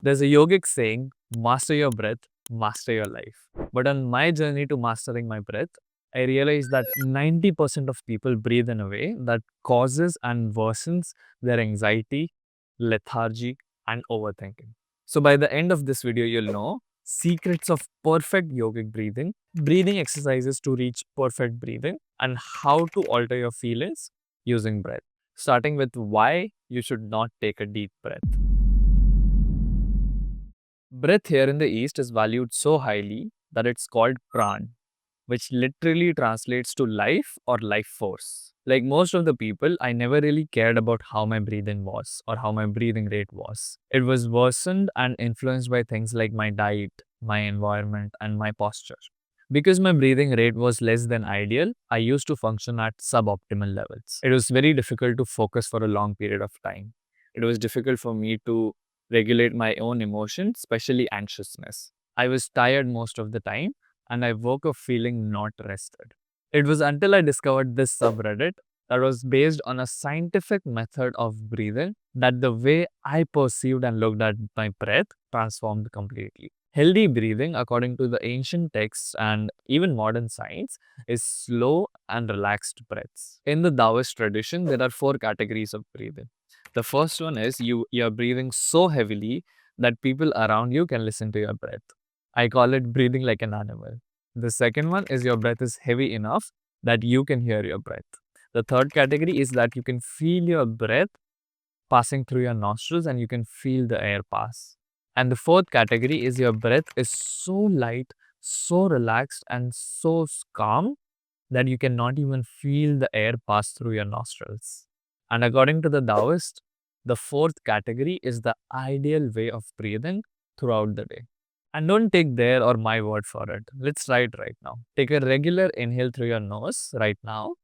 There's a yogic saying, master your breath, master your life. But on my journey to mastering my breath, I realized that 90% of people breathe in a way that causes and worsens their anxiety, lethargy, and overthinking. So by the end of this video, you'll know secrets of perfect yogic breathing, breathing exercises to reach perfect breathing, and how to alter your feelings using breath. Starting with why you should not take a deep breath. Breath here in the East is valued so highly that it's called pran, which literally translates to life or life force. Like most of the people, I never really cared about how my breathing was or how my breathing rate was. It was worsened and influenced by things like my diet, my environment, and my posture. Because my breathing rate was less than ideal, I used to function at suboptimal levels. It was very difficult to focus for a long period of time. It was difficult for me to regulate my own emotions, especially anxiousness. I was tired most of the time and I woke up feeling not rested. It was until I discovered this subreddit that was based on a scientific method of breathing that the way I perceived and looked at my breath transformed completely. Healthy breathing, according to the ancient texts and even modern science, is slow and relaxed breaths. In the Taoist tradition, there are 4 categories of breathing. The first one is you're breathing so heavily that people around you can listen to your breath. I call it breathing like an animal. The second one is your breath is heavy enough that you can hear your breath. The third category is that you can feel your breath passing through your nostrils and you can feel the air pass. And the fourth category is your breath is so light, so relaxed, and so calm that you cannot even feel the air pass through your nostrils. And according to the Taoist, the fourth category is the ideal way of breathing throughout the day. And don't take their or my word for it. Let's try it right now. Take a regular inhale through your nose right now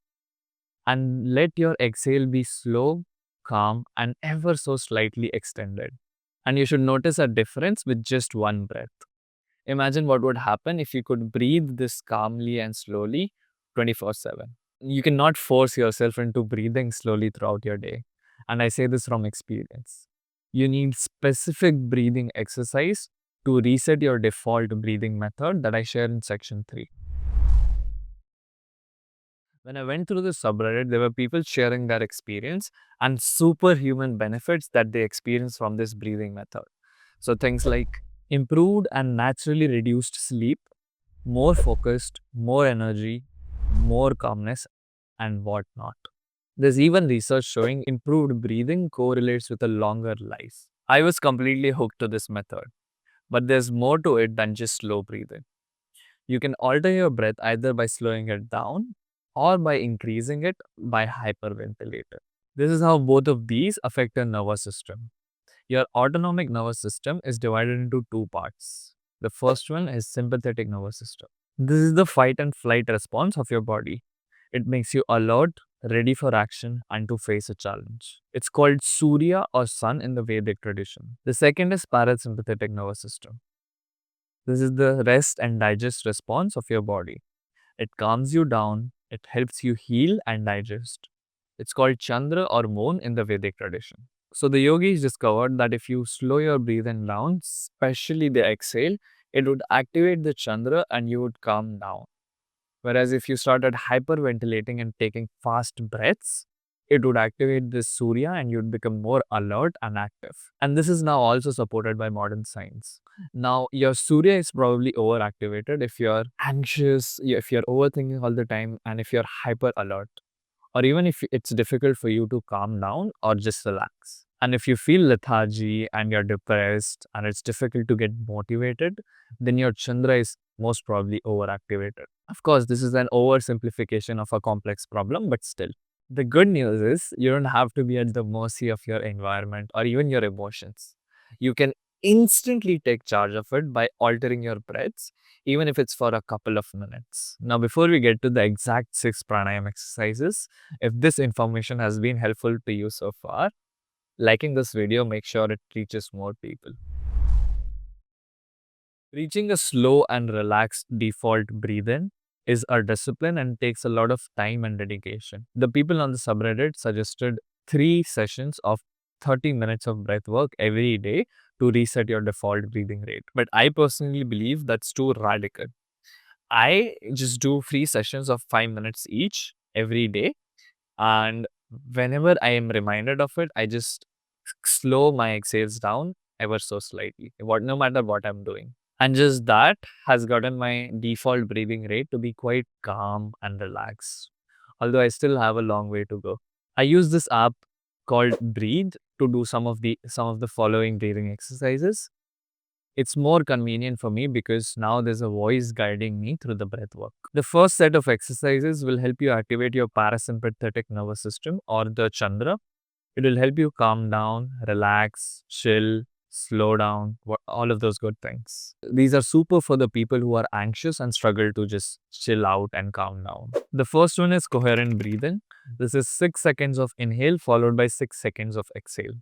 and let your exhale be slow, calm, and ever so slightly extended. And you should notice a difference with just one breath. Imagine what would happen if you could breathe this calmly and slowly 24/7. You cannot force yourself into breathing slowly throughout your day. And I say this from experience. You need specific breathing exercise to reset your default breathing method that I share in section 3. When I went through the subreddit, there were people sharing their experience and superhuman benefits that they experience from this breathing method. So things like improved and naturally reduced sleep, more focused, more energy, more calmness, and whatnot. There's even research showing improved breathing correlates with a longer life. I was completely hooked to this method, but there's more to it than just slow breathing. You can alter your breath either by slowing it down or by increasing it by hyperventilating. This is how both of these affect your nervous system. Your autonomic nervous system is divided into 2 parts. The first one is sympathetic nervous system. This is the fight and flight response of your body. It makes you alert, ready for action, and to face a challenge. It's called Surya or sun in the Vedic tradition. The second is parasympathetic nervous system. This is the rest and digest response of your body. It calms you down, it helps you heal and digest. It's called Chandra or moon in the Vedic tradition. So the yogis discovered that if you slow your breathing down, especially the exhale, it would activate the Chandra and you would calm down. Whereas if you started hyperventilating and taking fast breaths, it would activate this Surya and you'd become more alert and active. And this is now also supported by modern science. Now, your Surya is probably overactivated if you're anxious, if you're overthinking all the time, and if you're hyper alert, or even if it's difficult for you to calm down or just relax. And if you feel lethargy and you're depressed and it's difficult to get motivated, then your Chandra is most probably overactivated. Of course, this is an oversimplification of a complex problem, but still. The good news is you don't have to be at the mercy of your environment or even your emotions. You can instantly take charge of it by altering your breaths, even if it's for a couple of minutes. Now, before we get to the exact 6 pranayam exercises, if this information has been helpful to you so far, liking this video, make sure it reaches more people. Reaching a slow and relaxed default breathe-in is a discipline and takes a lot of time and dedication. The people on the subreddit suggested 3 sessions of 30 minutes of breath work every day to reset your default breathing rate. But I personally believe that's too radical. I just do 3 sessions of 5 minutes each every day. And whenever I am reminded of it, I just slow my exhales down ever so slightly, no matter what I'm doing. And just that has gotten my default breathing rate to be quite calm and relaxed. Although I still have a long way to go. I use this app called Breathe to do some of the following breathing exercises. It's more convenient for me because now there's a voice guiding me through the breath work. The first set of exercises will help you activate your parasympathetic nervous system or the Chandra. It will help you calm down, relax, chill, slow down, all of those good things. These are super for the people who are anxious and struggle to just chill out and calm down. The first one is coherent breathing. This is 6 seconds of inhale followed by 6 seconds of exhale.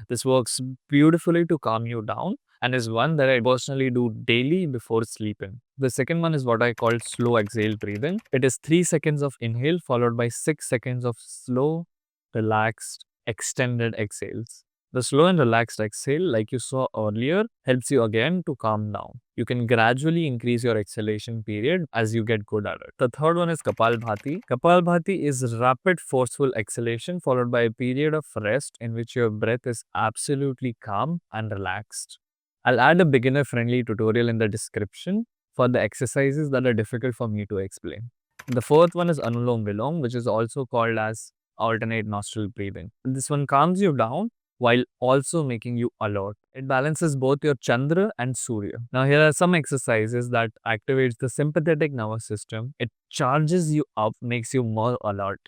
This works beautifully to calm you down and is one that I personally do daily before sleeping. The second one is what I call slow exhale breathing. It is 3 seconds of inhale followed by 6 seconds of slow, relaxed, extended exhales. The slow and relaxed exhale, like you saw earlier, helps you again to calm down. You can gradually increase your exhalation period as you get good at it. The third one is Kapalbhati. Kapalbhati is rapid, forceful exhalation followed by a period of rest in which your breath is absolutely calm and relaxed. I'll add a beginner-friendly tutorial in the description for the exercises that are difficult for me to explain. The fourth one is Anulom Vilom, which is also called as alternate nostril breathing. This one calms you down while also making you alert. It balances both your Chandra and Surya. Now here are some exercises that activates the sympathetic nervous system. It charges you up, makes you more alert.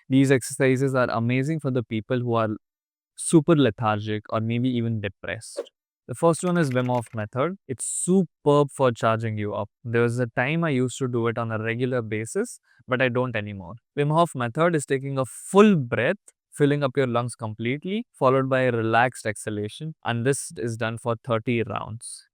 These exercises are amazing for the people who are super lethargic or maybe even depressed. The first one is Wim Hof method. It's superb for charging you up. There was a time I used to do it on a regular basis, but I don't anymore. Wim Hof method is taking a full breath, filling up your lungs completely, followed by a relaxed exhalation. And this is done for 30 rounds.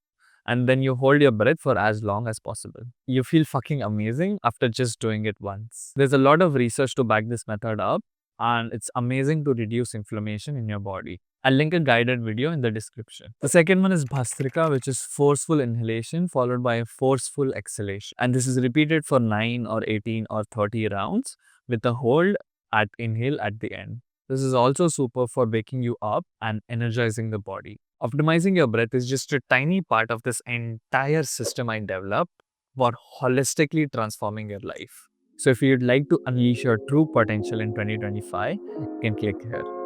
And then you hold your breath for as long as possible. You feel fucking amazing after just doing it once. There's a lot of research to back this method up, and it's amazing to reduce inflammation in your body. I'll link a guided video in the description. The second one is Bhastrika, which is forceful inhalation followed by a forceful exhalation. And this is repeated for 9 or 18 or 30 rounds with a hold at inhale at the end. This is also super for waking you up and energizing the body. Optimizing your breath is just a tiny part of this entire system I developed for holistically transforming your life. So if you'd like to unleash your true potential in 2025, you can click here.